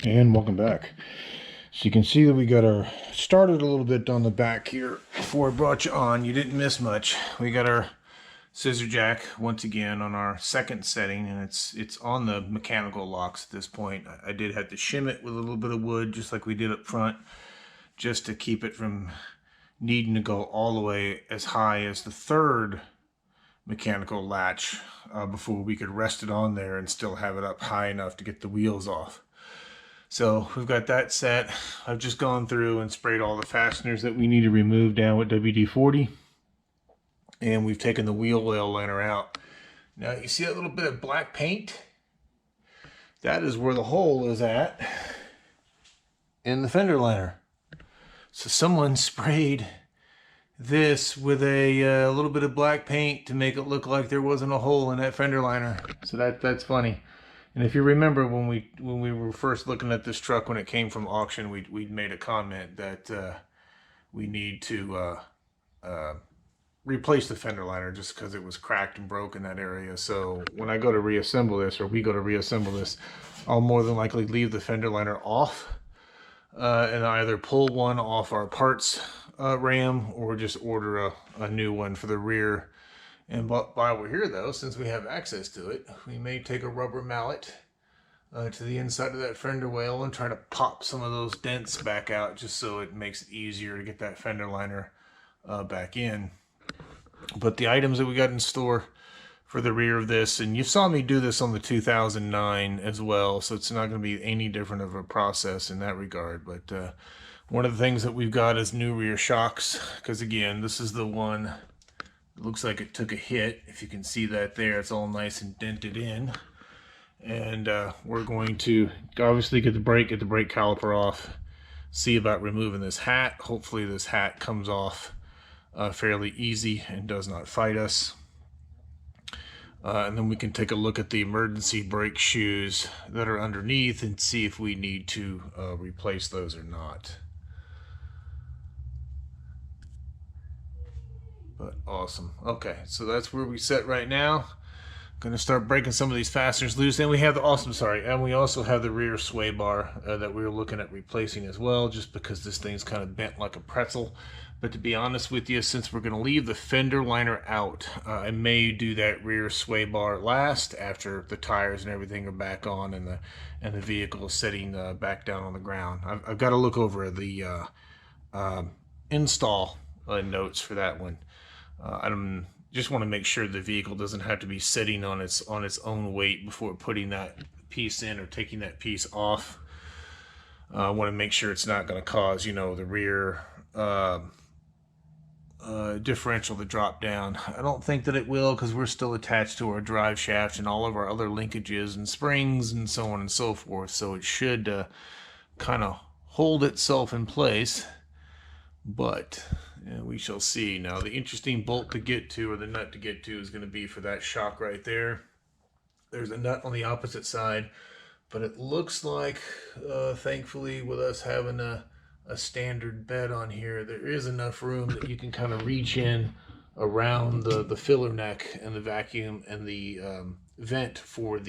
And welcome back. So you can see that we got our started a little bit on the back here before I brought you on. You didn't miss much. We got our scissor jack once again on our second setting, and it's on the mechanical locks at this point. I did have to shim it with a little bit of wood, just like we did up front, just to keep it from needing to go all the way as high as the third mechanical latch before we could rest it on there and still have it up high enough to get the wheels off. So we've got that set. I've just gone through and sprayed all the fasteners that we need to remove down with WD-40. And we've taken the wheel oil liner out. Now you see that little bit of black paint? That is where the hole is at in the fender liner. So someone sprayed this with a little bit of black paint to make it look like there wasn't a hole in that fender liner. So that's funny. And if you remember when we were first looking at this truck when it came from auction, we'd made a comment that we need to replace the fender liner just because it was cracked and broke in that area. So when I go to reassemble this, or we go to reassemble this, I'll more than likely leave the fender liner off and either pull one off our parts ram or just order a new one for the rear. And while we're here though, since we have access to it, we may take a rubber mallet to the inside of that fender well and try to pop some of those dents back out, just so it makes it easier to get that fender liner back in. But the items that we got in store for the rear of this, and you saw me do this on the 2009 as well, so it's not going to be any different of a process in that regard. But one of the things that we've got is new rear shocks, because again, this is the one. It looks like it took a hit. If you can see that there, it's all nice and dented in. And we're going to obviously get the brake caliper off, see about removing this hat. Hopefully this hat comes off fairly easy and does not fight us. And then we can take a look at the emergency brake shoes that are underneath and see if we need to replace those or not. But awesome. Okay, so that's where we set right now. Gonna start breaking some of these fasteners loose. And we have the and we also have the rear sway bar that we were looking at replacing as well, just because this thing's kind of bent like a pretzel. But to be honest with you, since we're gonna leave the fender liner out, I may do that rear sway bar last after the tires and everything are back on and the vehicle is sitting back down on the ground. I've got to look over the install notes for that one. I just want to make sure the vehicle doesn't have to be sitting on its own weight before putting that piece in or taking that piece off. I want to make sure it's not going to cause, the rear differential to drop down. I don't think that it will, because we're still attached to our drive shaft and all of our other linkages and springs and so on and so forth. So it should kind of hold itself in place, but we shall see. Now the interesting bolt to get to, or the nut to get to, is going to be for that shock right there. There's a nut on the opposite side, but it looks like thankfully with us having a standard bed on here, there is enough room that you can kind of reach in around the filler neck and the vacuum and the vent for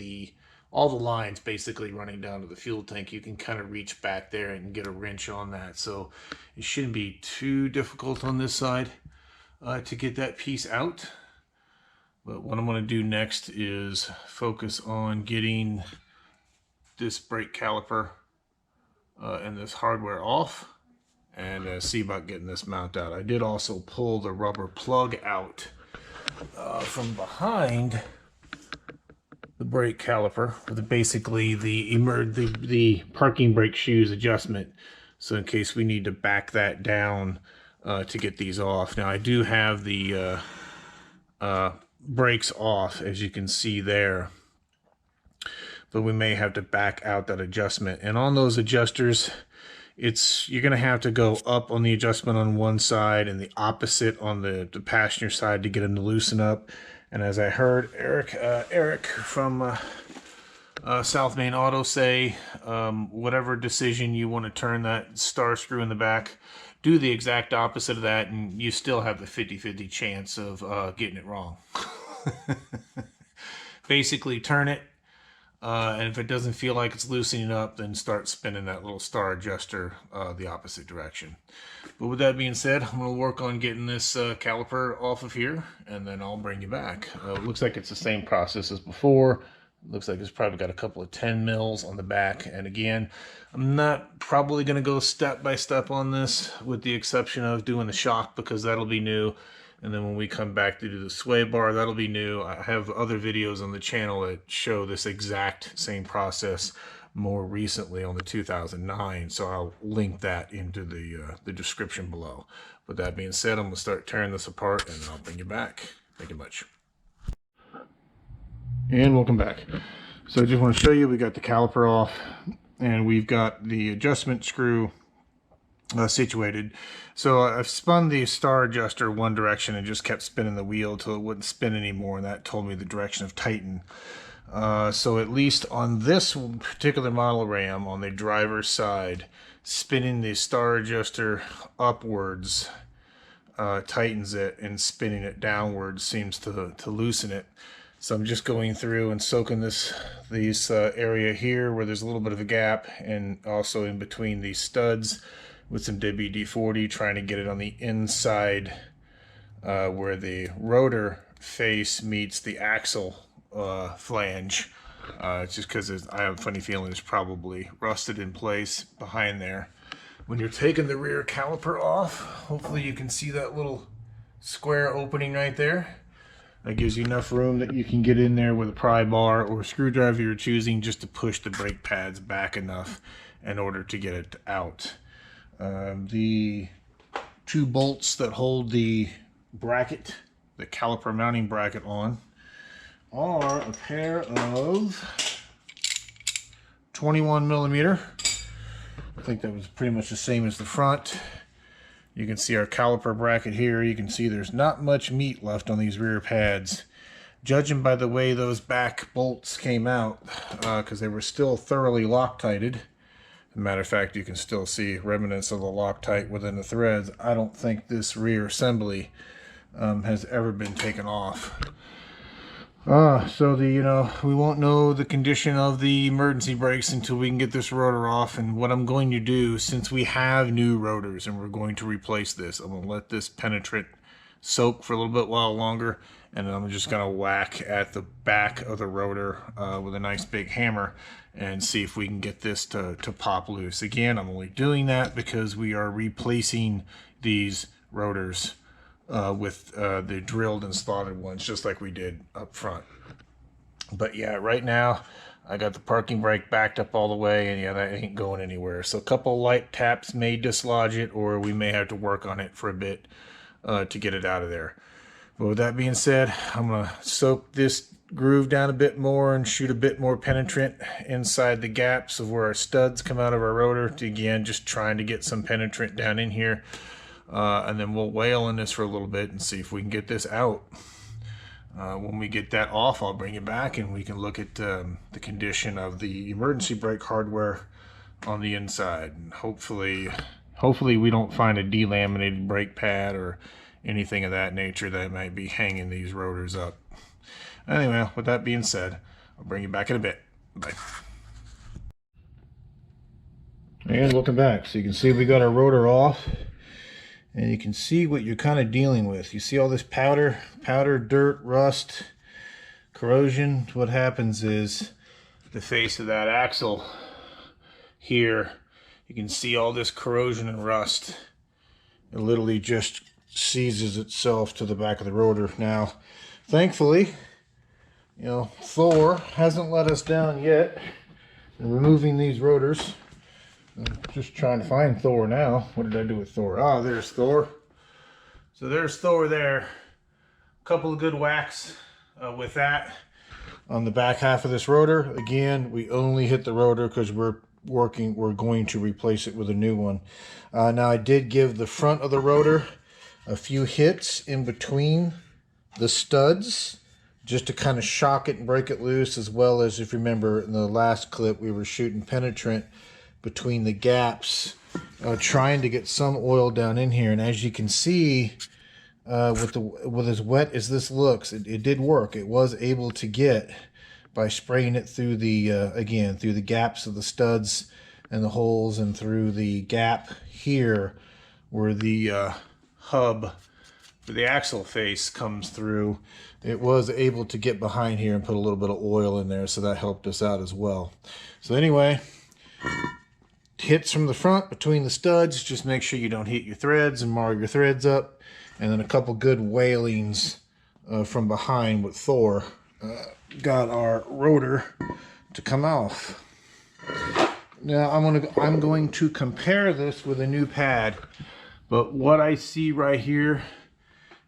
all the lines basically running down to the fuel tank. You can kind of reach back there and get a wrench on that. So it shouldn't be too difficult on this side to get that piece out. But what I'm going to do next is focus on getting this brake caliper and this hardware off, and see about getting this mount out. I did also pull the rubber plug out from behind the brake caliper, with basically the parking brake shoes adjustment, so in case we need to back that down to get these off. Now I do have the brakes off, as you can see there, but we may have to back out that adjustment. And on those adjusters, you're going to have to go up on the adjustment on one side and the opposite on the passenger side to get them to loosen up. And as I heard Eric from South Main Auto say, whatever decision you want to turn that star screw in the back, do the exact opposite of that, and you still have the 50-50 chance of getting it wrong. Basically, turn it And if it doesn't feel like it's loosening up, then start spinning that little star adjuster the opposite direction. But with that being said, I'm going to work on getting this caliper off of here, and then I'll bring you back. It looks like it's the same process as before. Looks like it's probably got a couple of 10 mils on the back. And again, I'm not probably going to go step by step on this, with the exception of doing the shock, because that'll be new. And then when we come back to do the sway bar, that'll be new. I have other videos on the channel that show this exact same process more recently on the 2009. So I'll link that into the description below. With that being said, I'm going to start tearing this apart, and I'll bring you back. Thank you much. And welcome back. So I just want to show you, we got the caliper off, and we've got the adjustment screw situated. So I've spun the star adjuster one direction and just kept spinning the wheel until it wouldn't spin anymore, and that told me the direction of tighten. So at least on this particular model Ram, on the driver's side, spinning the star adjuster upwards tightens it, and spinning it downwards seems to loosen it. So I'm just going through and soaking this area here where there's a little bit of a gap, and also in between these studs with some WD-40, trying to get it on the inside where the rotor face meets the axle flange. It's just because I have a funny feeling it's probably rusted in place behind there. When you're taking the rear caliper off, hopefully you can see that little square opening right there. That gives you enough room that you can get in there with a pry bar or a screwdriver you're choosing, just to push the brake pads back enough in order to get it out. The two bolts that hold the bracket, the caliper mounting bracket on, are a pair of 21 millimeter. I think that was pretty much the same as the front. You can see our caliper bracket here. You can see there's not much meat left on these rear pads, judging by the way those back bolts came out, because they were still thoroughly Loctited. As a matter of fact, you can still see remnants of the Loctite within the threads. I don't think this rear assembly has ever been taken off. So we won't know the condition of the emergency brakes until we can get this rotor off. And what I'm going to do, since we have new rotors and we're going to replace this, I'm going to let this penetrate soak for a little bit while longer, and then I'm just going to whack at the back of the rotor with a nice big hammer and see if we can get this to pop loose. Again, I'm only doing that because we are replacing these rotors with the drilled and slotted ones, just like we did up front. But yeah, right now I got the parking brake backed up all the way, and yeah, that ain't going anywhere. So a couple light taps may dislodge it, or we may have to work on it for a bit to get it out of there. But with that being said, I'm gonna soak this groove down a bit more and shoot a bit more penetrant inside the gaps of where our studs come out of our rotor, to again just trying to get some penetrant down in here. And then we'll wail in this for a little bit and see if we can get this out. When we get that off, I'll bring it back and we can look at the condition of the emergency brake hardware on the inside. And hopefully we don't find a delaminated brake pad or anything of that nature that might be hanging these rotors up. Anyway, with that being said, I'll bring you back in a bit. Bye. And welcome back. So you can see we got our rotor off, and you can see what you're kind of dealing with. You see all this powder, dirt, rust, corrosion. What happens is the face of that axle here, you can see all this corrosion and rust. It literally just seizes itself to the back of the rotor. Now, thankfully, Thor hasn't let us down yet in removing these rotors. I'm just trying to find Thor now. What did I do with Thor? Ah, there's Thor. So there's Thor there. A couple of good whacks with that on the back half of this rotor. Again, we only hit the rotor because we're going to replace it with a new one. Now I did give the front of the rotor a few hits in between the studs, just to kind of shock it and break it loose, as well as, if you remember in the last clip, we were shooting penetrant between the gaps, trying to get some oil down in here. And as you can see, with as wet as this looks, it did work. It was able to get by spraying it through the, again, through the gaps of the studs and the holes, and through the gap here where the hub for the axle face comes through. It was able to get behind here and put a little bit of oil in there, so that helped us out as well. So anyway, hits from the front between the studs, just make sure you don't hit your threads and mar your threads up, and then a couple good whalings from behind with Thor got our rotor to come off. Now I'm going to compare this with a new pad, but what I see right here,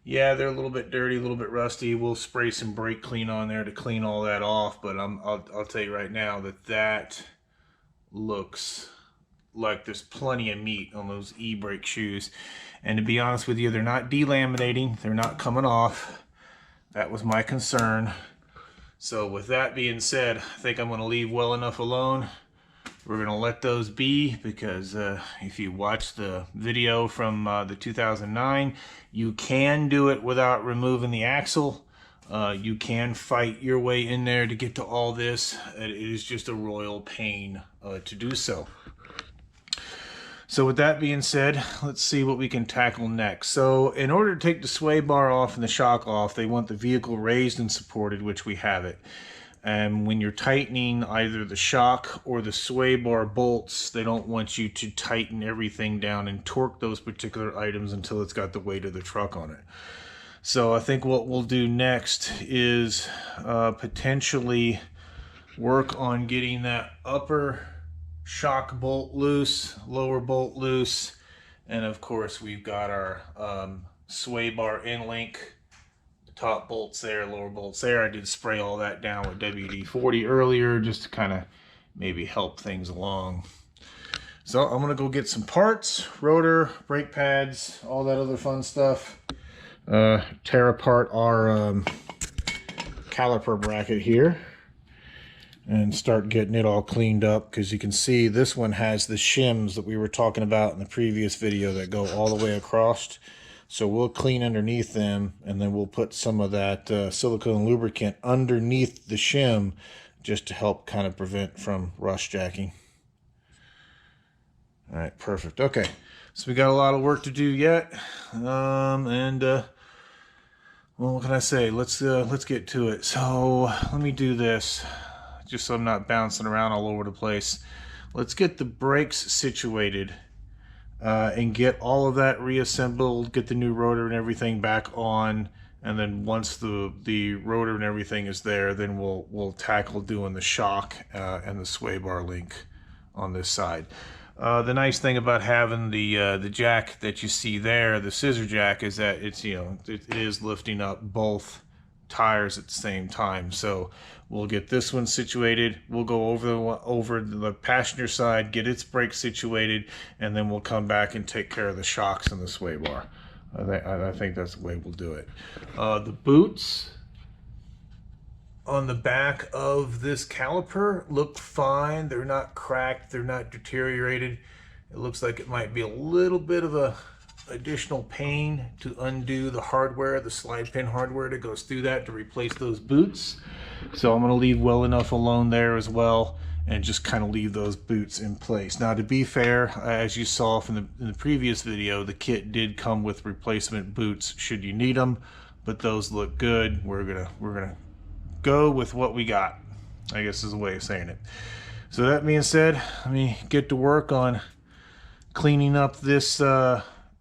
yeah, they're a little bit dirty, a little bit rusty. We'll spray some brake clean on there to clean all that off, but I'll tell you right now that looks like there's plenty of meat on those e-brake shoes. And to be honest with you, they're not delaminating, they're not coming off. That was my concern. So with that being said, I think I'm going to leave well enough alone. We're going to let those be, because if you watch the video from the 2009, you can do it without removing the axle. You can fight your way in there to get to all this. It is just a royal pain to do so. So with that being said, let's see what we can tackle next. So in order to take the sway bar off and the shock off, they want the vehicle raised and supported, which we have it. And when you're tightening either the shock or the sway bar bolts, they don't want you to tighten everything down and torque those particular items until it's got the weight of the truck on it. So I think what we'll do next is potentially work on getting that upper shock bolt loose, lower bolt loose, and of course we've got our sway bar in link. Top bolts there, lower bolts there. I did spray all that down with WD-40 earlier just to kind of maybe help things along. So I'm gonna go get some parts, rotor, brake pads, all that other fun stuff. Tear apart our caliper bracket here and start getting it all cleaned up, because you can see this one has the shims that we were talking about in the previous video that go all the way across. So we'll clean underneath them, and then we'll put some of that silicone lubricant underneath the shim just to help kind of prevent from rust jacking. All right, perfect. Okay, so we got a lot of work to do yet, well, what can I say? Let's get to it. So let me do this, just so I'm not bouncing around all over the place. Let's get the brakes situated. And get all of that reassembled, get the new rotor and everything back on, and then once the rotor and everything is there, then we'll tackle doing the shock and the sway bar link on this side. The nice thing about having the jack that you see there, the scissor jack, is that it's, you know, it is lifting up both tires at the same time. So we'll get this one situated, we'll go over the passenger side, get its brake situated, and then we'll come back and take care of the shocks and the sway bar. I think that's the way we'll do it. The boots on the back of this caliper look fine. They're not cracked, they're not deteriorated. It looks like it might be a little bit of a additional pain to undo the hardware, the slide pin hardware that goes through that to replace those boots. So I'm going to leave well enough alone there as well, and just kind of leave those boots in place. Now, to be fair, as you saw from in the previous video, the kit did come with replacement boots should you need them, but those look good. We're gonna go with what we got, I guess is a way of saying it. So that being said, let me get to work on cleaning up this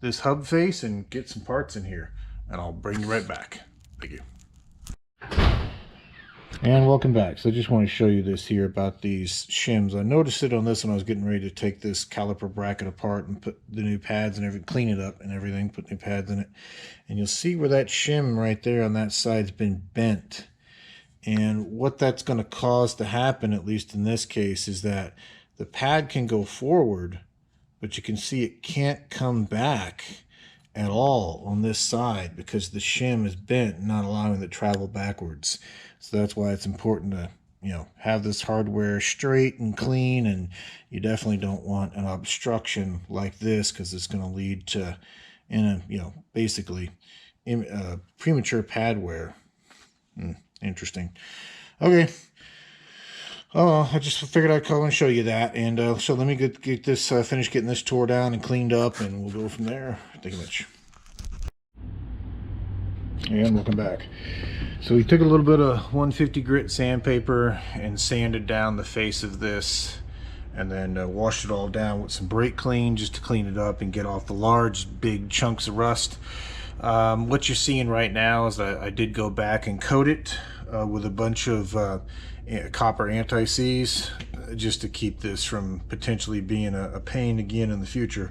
this hub face and get some parts in here, and I'll bring you right back. Thank you. And welcome back. So I just want to show you this here about these shims. I noticed it on this when I was getting ready to take this caliper bracket apart and put the new pads and everything, clean it up and everything, put new pads in it. And you'll see where that shim right there on that side's been bent. And what that's going to cause to happen, at least in this case, is that the pad can go forward, but you can see it can't come back at all on this side because the shim is bent, not allowing it to travel backwards. So that's why it's important to, you know, have this hardware straight and clean, and you definitely don't want an obstruction like this, because it's going to lead to, basically premature pad wear. Interesting. Okay, Oh, I just figured I'd call and show you that. And so let me get this, finish getting this tore down and cleaned up, and we'll go from there. Thank you much. And welcome back. So we took a little bit of 150 grit sandpaper and sanded down the face of this, and then washed it all down with some brake clean just to clean it up and get off the large, big chunks of rust. What you're seeing right now is I did go back and coat it with a bunch of copper anti-seize just to keep this from potentially being a pain again in the future,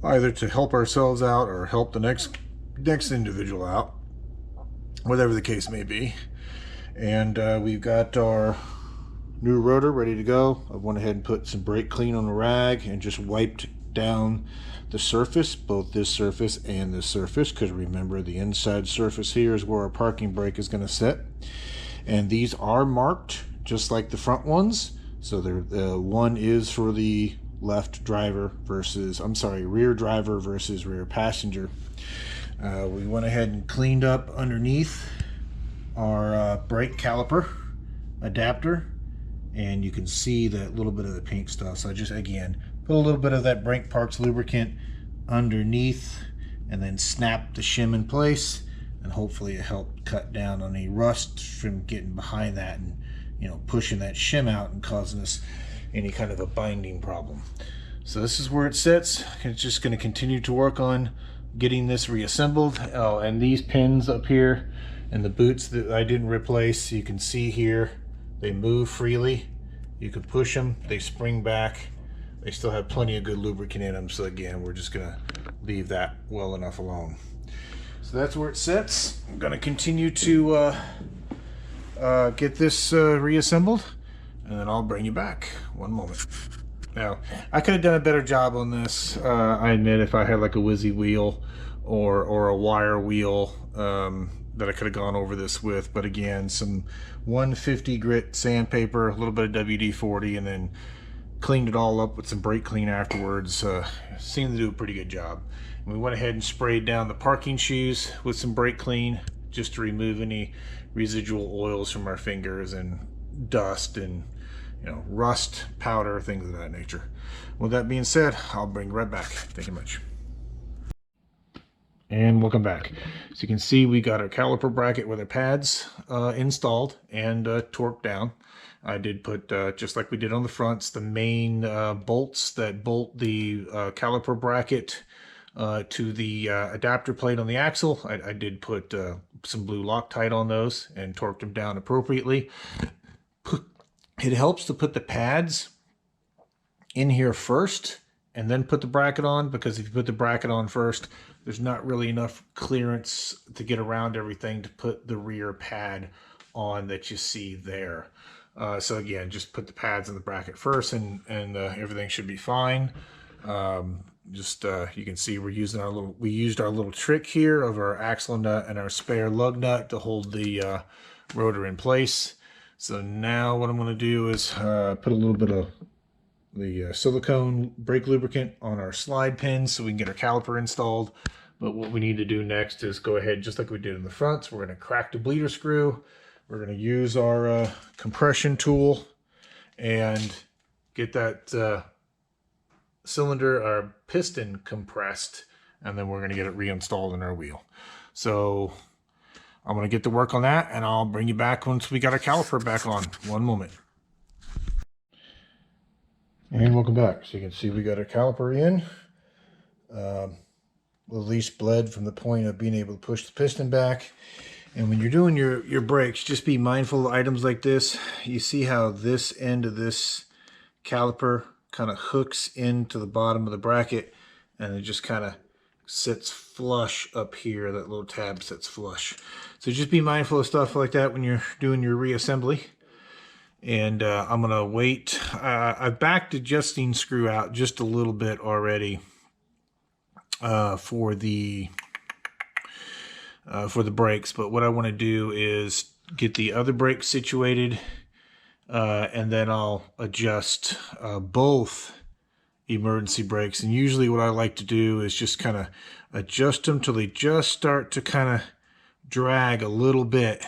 either to help ourselves out or help the next individual out, whatever the case may be. And we've got our new rotor ready to go. I went ahead and put some brake clean on a rag and just wiped down the surface, both this surface and this surface, because remember, the inside surface here is where our parking brake is going to sit. And these are marked just like the front ones. So one is for the left driver versus, rear driver versus rear passenger. We went ahead and cleaned up underneath our brake caliper adapter, and you can see that little bit of the pink stuff. So I just, again, put a little bit of that brake parts lubricant underneath and then snap the shim in place, and hopefully it helped cut down on any rust from getting behind that and, you know, pushing that shim out and causing us any kind of a binding problem. So this is where it sits. It's just going to continue to work on getting this reassembled. Oh, and these pins up here and the boots that I didn't replace, you can see here, they move freely. You can push them, they spring back. They still have plenty of good lubricant in them. So again, we're just gonna leave that well enough alone. So that's where it sits. I'm gonna continue to get this reassembled, and then I'll bring you back. One moment. Now, I could have done a better job on this. I admit, if I had like a Wizzy wheel or a wire wheel that I could have gone over this with. But again, some 150 grit sandpaper, a little bit of WD-40, and then cleaned it all up with some brake clean afterwards. Seemed to do a pretty good job. And we went ahead and sprayed down the parking shoes with some brake clean just to remove any residual oils from our fingers and dust and, you know, rust, powder, things of that nature. With that being said, I'll bring you right back. Thank you much. And welcome back. So you can see we got our caliper bracket with our pads installed and torqued down. I did put, just like we did on the fronts, the main bolts that bolt the caliper bracket to the adapter plate on the axle. I did put some blue Loctite on those and torqued them down appropriately. It helps to put the pads in here first and then put the bracket on, because if you put the bracket on first, there's not really enough clearance to get around everything to put the rear pad on that you see there. So again, just put the pads in the bracket first, and everything should be fine. You can see we used our little trick here of our axle nut and our spare lug nut to hold the rotor in place. So now what I'm going to do is put a little bit of the silicone brake lubricant on our slide pins so we can get our caliper installed. But what we need to do next is go ahead, just like we did in the fronts, we're going to crack the bleeder screw. We're going to use our compression tool and get that cylinder, our piston, compressed, and then we're going to get it reinstalled in our wheel. So I'm going to get to work on that, and I'll bring you back once we got our caliper back on. One moment. And welcome back. So you can see we got our caliper in. The least bled from the point of being able to push the piston back. And when you're doing your brakes, just be mindful of items like this. You see how this end of this caliper kind of hooks into the bottom of the bracket, and it just kind of sits flush up here. That little tab sits flush. So just be mindful of stuff like that when you're doing your reassembly. And I'm going to wait. I've backed the adjusting screw out just a little bit already for the brakes. But what I want to do is get the other brake situated, and then I'll adjust both emergency brakes. And usually what I like to do is just kind of adjust them till they just start to kind of drag a little bit.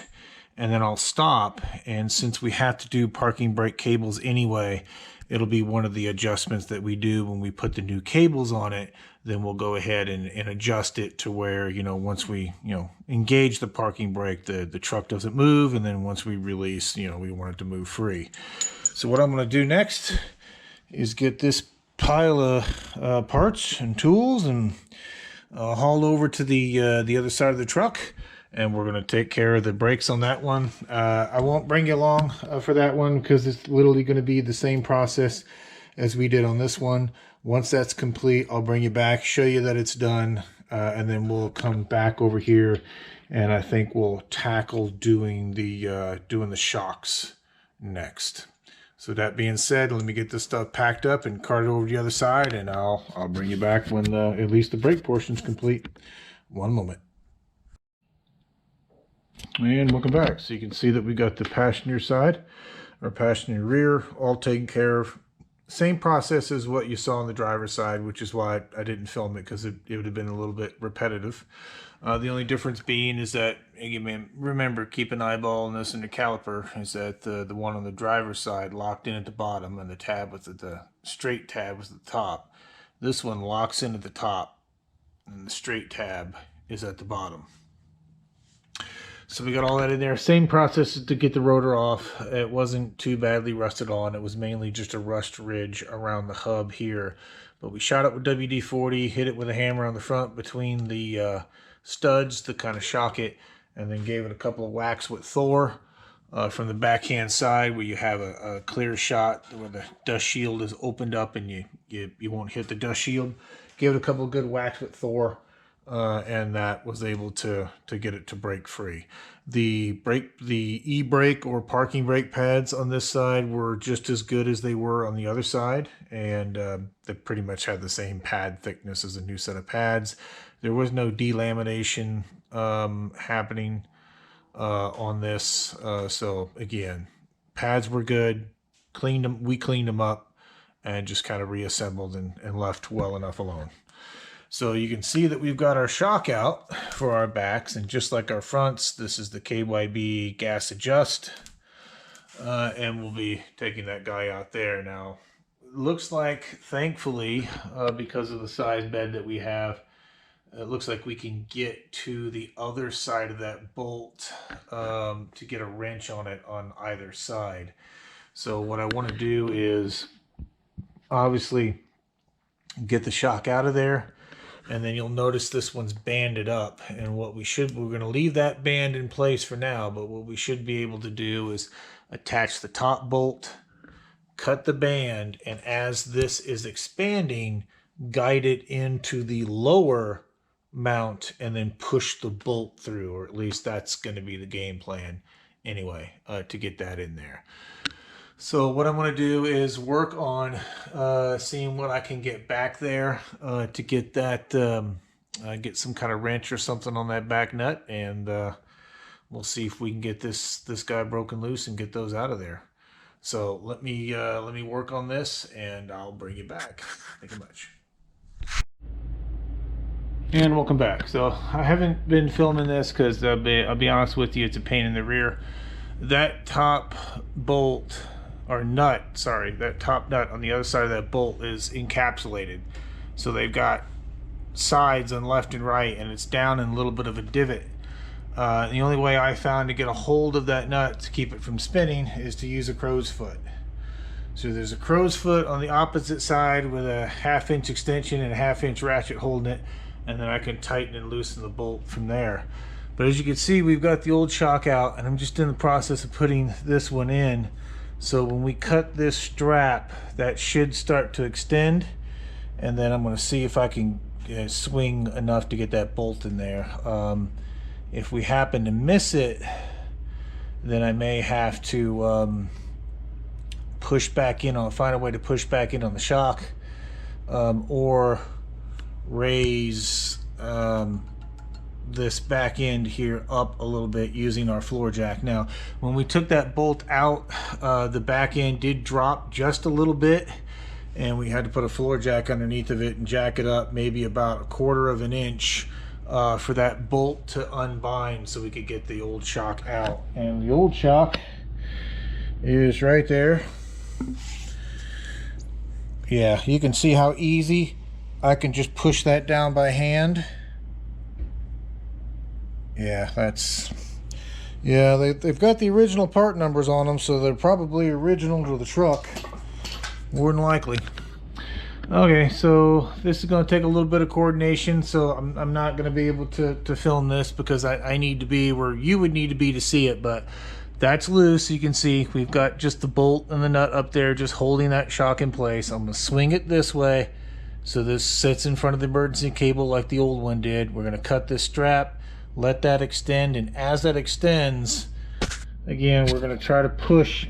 and then I'll stop. And since we have to do parking brake cables anyway, it'll be one of the adjustments that we do when we put the new cables on it. Then we'll go ahead and adjust it to where, you know, once we, you know, engage the parking brake, the truck doesn't move. And then once we release, you know, we want it to move free. So what I'm going to do next is get this pile of parts and tools and haul over to the other side of the truck. And we're going to take care of the brakes on that one. I won't bring you along for that one because it's literally going to be the same process as we did on this one. Once that's complete, I'll bring you back, show you that it's done, and then we'll come back over here, and I think we'll tackle doing the shocks next. So that being said, let me get this stuff packed up and cart it over to the other side, and I'll bring you back when at least the brake portion's complete. One moment. And welcome back. So you can see that we got the passenger side, or passenger rear, all taken care of. Same process as what you saw on the driver's side, which is why I didn't film it, because it would have been a little bit repetitive. The only difference being is that, again, remember, keep an eyeball on this in the caliper, is that the one on the driver's side locked in at the bottom, and the tab was at the straight tab was at the top. This one locks in at the top, and the straight tab is at the bottom. So we got all that in there. Same process to get the rotor off. It wasn't too badly rusted on. It was mainly just a rust ridge around the hub here. But we shot it with WD-40, hit it with a hammer on the front between the studs to kind of shock it, and then gave it a couple of whacks with Thor from the backhand side, where you have a clear shot where the dust shield is opened up and you won't hit the dust shield. Give it a couple of good whacks with Thor. And that was able to get it to break free. The e-brake or parking brake pads on this side were just as good as they were on the other side, and they pretty much had the same pad thickness as a new set of pads. There was no delamination happening on this, so again, pads were good. We cleaned them up and just kind of reassembled and left well enough alone. So you can see that we've got our shock out for our backs, and just like our fronts, this is the KYB gas adjust, and we'll be taking that guy out there. Now, it looks like, thankfully, because of the size bed that we have, it looks like we can get to the other side of that bolt to get a wrench on it on either side. So what I want to do is obviously get the shock out of there. And then you'll notice this one's banded up, and we're going to leave that band in place for now, but what we should be able to do is attach the top bolt, cut the band, and as this is expanding, guide it into the lower mount and then push the bolt through, or at least that's going to be the game plan anyway, to get that in there. So what I'm going to do is work on seeing what I can get back there to get that, get some kind of wrench or something on that back nut, and we'll see if we can get this guy broken loose and get those out of there. So let me work on this, and I'll bring you back. Thank you much. And welcome back. So I haven't been filming this because I'll be honest with you, it's a pain in the rear. That top bolt, or nut, sorry, that top nut on the other side of that bolt is encapsulated. So they've got sides on left and right, and it's down in a little bit of a divot. The only way I found to get a hold of that nut to keep it from spinning is to use a crow's foot. So there's a crow's foot on the opposite side with a 1/2 inch extension and a 1/2 inch ratchet holding it, and then I can tighten and loosen the bolt from there. But as you can see, we've got the old shock out, and I'm just in the process of putting this one in. So when we cut this strap, that should start to extend, and then I'm going to see if I can swing enough to get that bolt in there. If we happen to miss it, then I may have to push back in on, find a way to push back in on the shock, or raise this back end here up a little bit using our floor jack. Now, when we took that bolt out, the back end did drop just a little bit, and we had to put a floor jack underneath of it and jack it up maybe about 1/4 of an inch for that bolt to unbind so we could get the old shock out. And the old shock is right there. Yeah, you can see how easy I can just push that down by hand. Yeah, they've got the original part numbers on them, so they're probably original to the truck, more than likely. Okay, so this is going to take a little bit of coordination, so I'm not going to be able to film this because I need to be where you would need to be to see it, but that's loose. You can see we've got just the bolt and the nut up there just holding that shock in place. I'm going to swing it this way so this sits in front of the emergency cable like the old one did. We're going to cut this strap, let that extend, and as that extends, again, we're going to try to push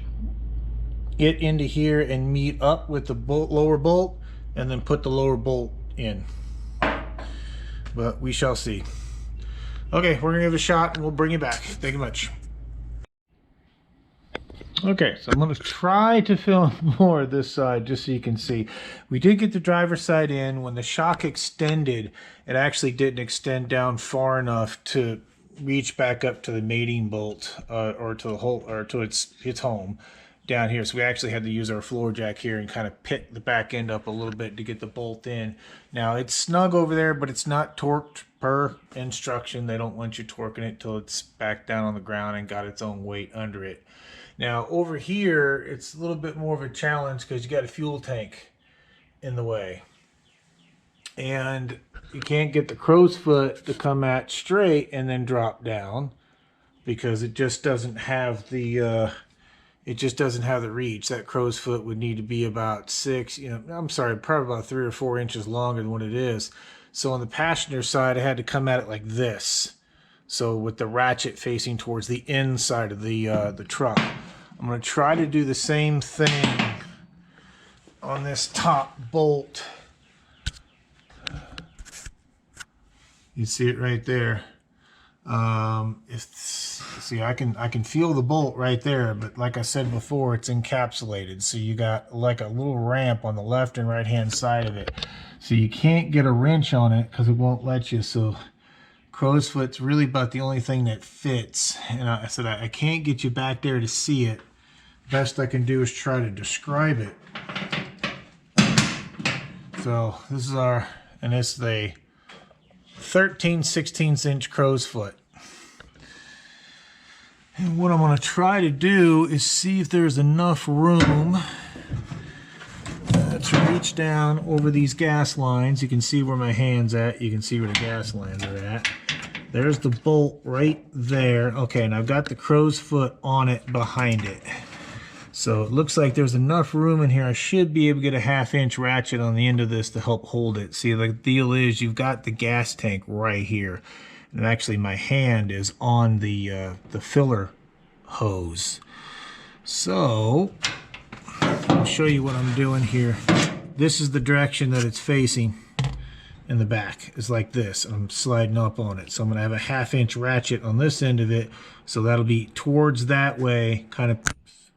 it into here and meet up with the lower bolt, and then put the lower bolt in. But we shall see. Okay, we're gonna give it a shot and we'll bring you back. Thank you much. Okay, so I'm gonna try to film more of this side just so you can see. We did get the driver's side in. When the shock extended, it actually didn't extend down far enough to reach back up to the mating bolt or to the hole, or to its home down here. So we actually had to use our floor jack here and kind of pick the back end up a little bit to get the bolt in. Now it's snug over there, but it's not torqued per instruction. They don't want you torquing it till it's back down on the ground and got its own weight under it. Now over here, it's a little bit more of a challenge because you got a fuel tank in the way. And you can't get the crow's foot to come at straight and then drop down because it just doesn't have the reach. That crow's foot would need to be about probably about 3 or 4 inches longer than what it is. So on the passenger side, I had to come at it like this. So with the ratchet facing towards the inside of the truck. I'm going to try to do the same thing on this top bolt. You see it right there. See, I can feel the bolt right there, but like I said before, it's encapsulated. So you got like a little ramp on the left and right hand side of it. So you can't get a wrench on it because it won't let you. So crow's foot's really about the only thing that fits. And I said, I can't get you back there to see it. Best I can do is try to describe it. So this is it's the 13/16 inch crow's foot. And what I'm going to try to do is see if there's enough room to reach down over these gas lines. You can see where my hand's at. You can see where the gas lines are at. There's the bolt right there. Okay, and I've got the crow's foot on it behind it. So it looks like there's enough room in here. I should be able to get a 1/2 inch ratchet on the end of this to help hold it. See, the deal is you've got the gas tank right here. And actually my hand is on the filler hose. So I'll show you what I'm doing here. This is the direction that it's facing in the back. It's like this. I'm sliding up on it. So I'm going to have a 1/2 inch ratchet on this end of it. So that'll be towards that way, kind of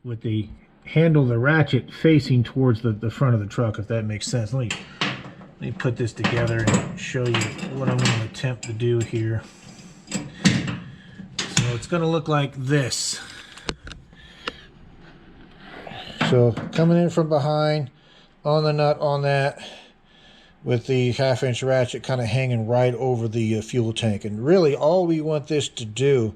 with the handle of the ratchet facing towards the front of the truck, if that makes sense. Let me put this together and show you what I'm going to attempt to do here. So it's going to look like this. So coming in from behind on the nut on that with the 1/2 inch ratchet kind of hanging right over the fuel tank. And really all we want this to do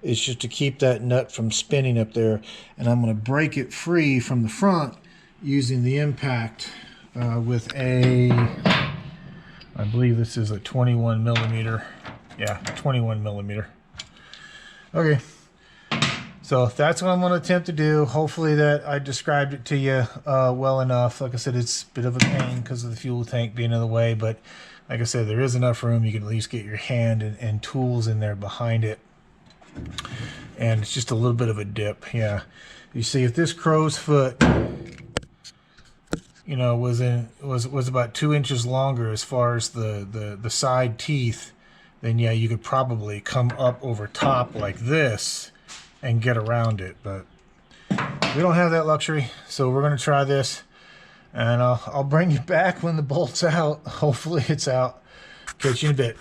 is just to keep that nut from spinning up there. And I'm going to break it free from the front using the impact with I believe this is a 21 millimeter. Yeah, 21 millimeter. Okay, so that's what I'm going to attempt to do. Hopefully that I described it to you well enough. Like I said, it's a bit of a pain because of the fuel tank being in the way, but like I said, there is enough room. You can at least get your hand and tools in there behind it. And it's just a little bit of a dip. Yeah, you see, if this crow's foot, you know, was about 2 inches longer as far as the side teeth, then yeah, you could probably come up over top like this and get around it. But we don't have that luxury, so we're going to try this, and I'll bring you back when the bolt's out. Hopefully it's out. Catch you in a bit.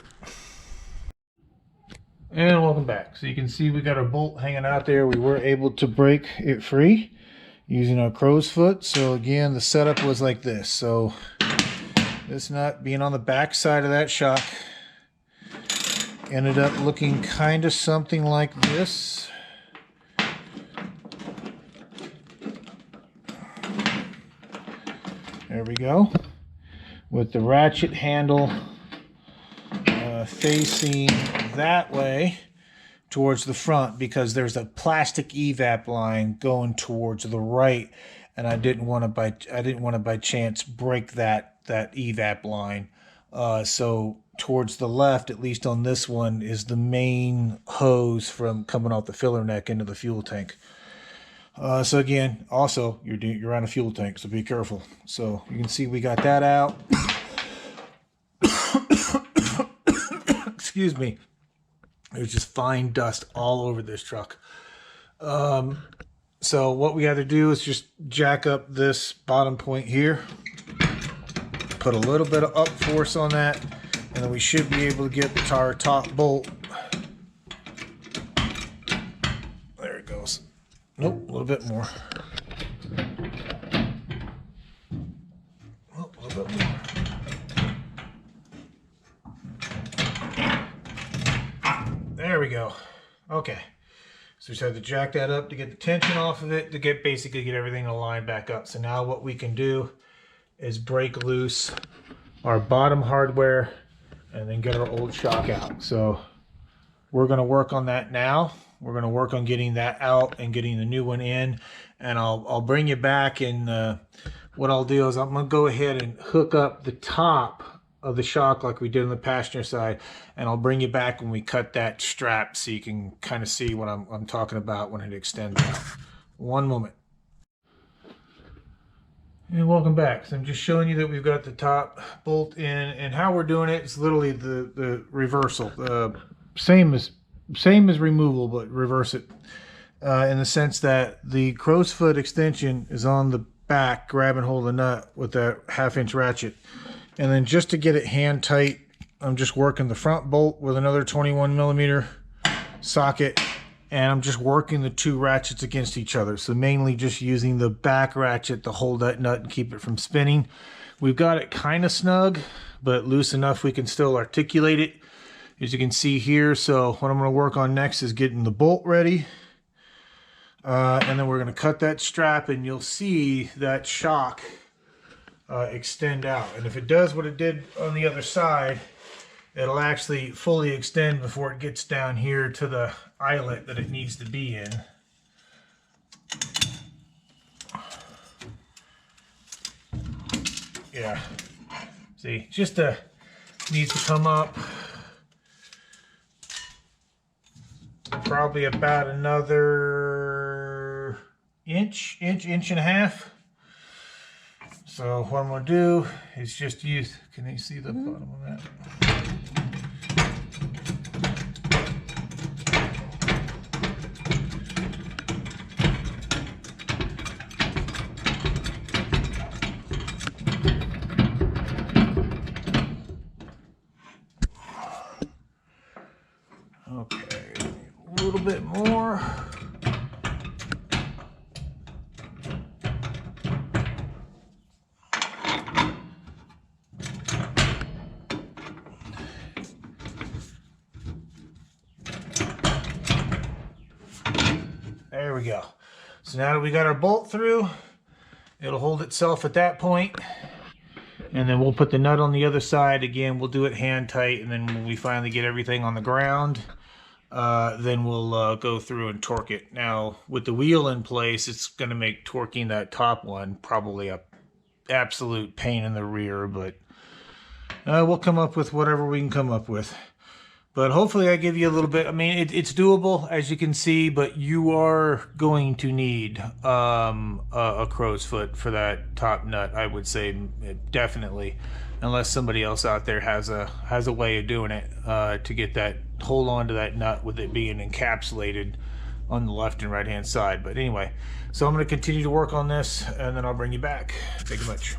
And welcome back. So you can see we got our bolt hanging out there. We were able to break it free using our crow's foot. So again, the setup was like this. So this nut being on the back side of that shock ended up looking kind of something like this. There we go. With the ratchet handle facing that way towards the front, because there's a plastic evap line going towards the right, and I didn't want to by chance break that evap line. So towards the left, at least on this one, is the main hose from coming off the filler neck into the fuel tank. So again, also you're on a fuel tank, so be careful. So you can see we got that out. Excuse me. There's just fine dust all over this truck. So what we got to do is just jack up this bottom point here, put a little bit of up force on that, and then we should be able to get our top bolt. There it goes. Nope, a little bit more. Oh, a little bit more. There we go. Okay. So we just have to jack that up to get the tension off of it, to basically get everything to line back up. So now what we can do is break loose our bottom hardware and then get our old shock out. So we're going to work on that now. We're going to work on getting that out and getting the new one in. And I'll bring you back, and what I'll do is I'm going to go ahead and hook up the top of the shock like we did on the passenger side, and I'll bring you back when we cut that strap so you can kind of see what I'm talking about when it extends out. One moment. And welcome back. So I'm just showing you that we've got the top bolt in, and how we're doing it is literally the reversal. Same as removal, but reverse it in the sense that the crow's foot extension is on the back, grabbing hold of the nut with that 1/2-inch ratchet. And then just to get it hand tight, I'm just working the front bolt with another 21mm socket, and I'm just working the two ratchets against each other. So mainly just using the back ratchet to hold that nut and keep it from spinning. We've got it kind of snug, but loose enough we can still articulate it, as you can see here. So what I'm going to work on next is getting the bolt ready. And then we're going to cut that strap, and you'll see that shock extend out. And if it does what it did on the other side, it'll actually fully extend before it gets down here to the eyelet that it needs to be in. Yeah, see, just needs to come up probably about another inch and a half. So what I'm going to do is just use, can you see the bottom of that? Okay, a little bit more. There we go. So now that we got our bolt through, it'll hold itself at that point, and then we'll put the nut on the other side. Again, we'll do it hand tight, and then when we finally get everything on the ground, then we'll go through and torque it. Now with the wheel in place, it's going to make torquing that top one probably a absolute pain in the rear, but we'll come up with whatever we can come up with. But hopefully I give you a little bit. I mean, it's doable, as you can see, but you are going to need a crow's foot for that top nut, I would say, definitely, unless somebody else out there has a way of doing it to get that, hold on to that nut with it being encapsulated on the left and right hand side. But anyway, so I'm going to continue to work on this, and then I'll bring you back. Thank you much.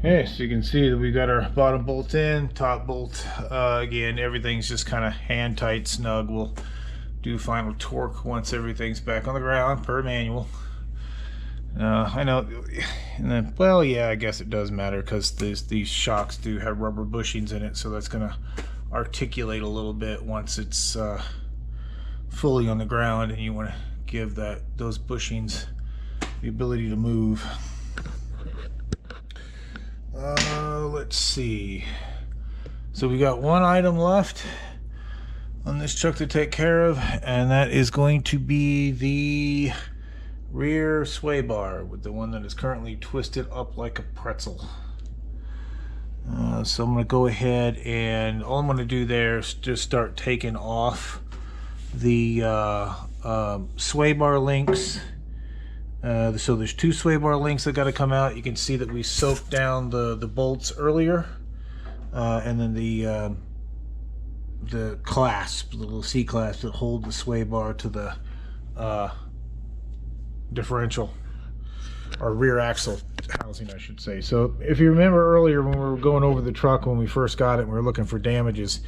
Okay, so you can see that we got our bottom bolt in, top bolt. Again, everything's just kind of hand tight, snug. We'll do final torque once everything's back on the ground per manual. I know, and then, well, yeah, I guess it does matter because these shocks do have rubber bushings in it, so that's going to articulate a little bit once it's fully on the ground, and you want to give those bushings the ability to move. Let's see. So we got one item left on this truck to take care of, and that is going to be the rear sway bar, with the one that is currently twisted up like a pretzel. So I'm going to go ahead, and all I'm going to do there is just start taking off the sway bar links. So there's two sway bar links that got to come out. You can see that we soaked down the bolts earlier, and then the clasp, the little C clasp that hold the sway bar to the differential, or rear axle housing, I should say. So if you remember earlier when we were going over the truck when we first got it and we were looking for damages,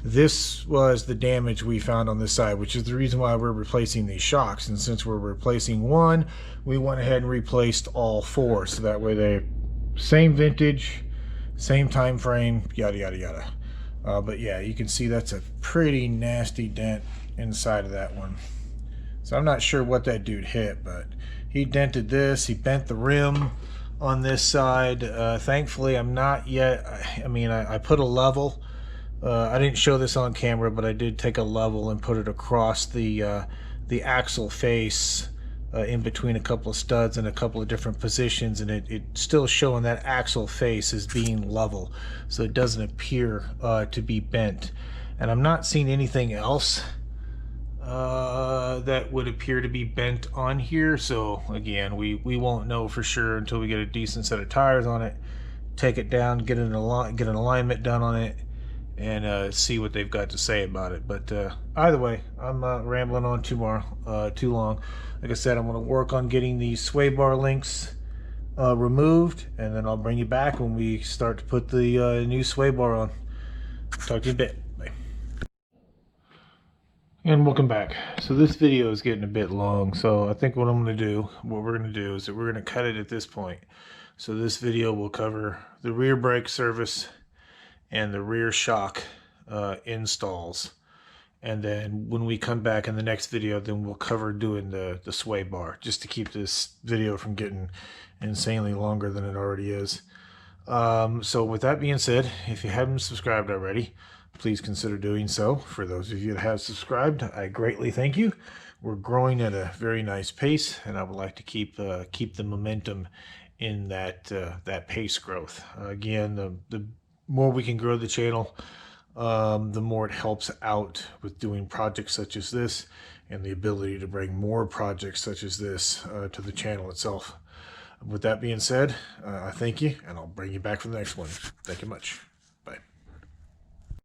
this was the damage we found on this side, which is the reason why we're replacing these shocks. And since we're replacing one, we went ahead and replaced all four, so that way they same vintage, same time frame, yada yada yada. But yeah, you can see that's a pretty nasty dent inside of that one. So I'm not sure what that dude hit, but he dented this. He bent the rim on this side. Thankfully, I'm not yet. I mean, I put a level. I didn't show this on camera, but I did take a level and put it across the axle face, in between a couple of studs in a couple of different positions, and it's still showing that axle face as being level, so it doesn't appear to be bent. And I'm not seeing anything else that would appear to be bent on here. So again, we won't know for sure until we get a decent set of tires on it, take it down, get an alignment done on it, and see what they've got to say about it. But either way, I'm rambling on too long. Like I said, I'm going to work on getting these sway bar links removed, and then I'll bring you back when we start to put the new sway bar on. Talk to you in a bit. Bye. And welcome back. So this video is getting a bit long, so I think what we're going to do is that we're going to cut it at this point. So this video will cover the rear brake service and the rear shock installs, and then when we come back in the next video, then we'll cover doing the sway bar, just to keep this video from getting insanely longer than it already is. So with that being said, if you haven't subscribed already, please consider doing so. For those of you that have subscribed, I greatly thank you. We're growing at a very nice pace, and I would like to keep the momentum in that pace growth. Again, the more we can grow the channel, the more it helps out with doing projects such as this, and the ability to bring more projects such as this to the channel itself. With that being said, I thank you, and I'll bring you back for the next one. Thank you much.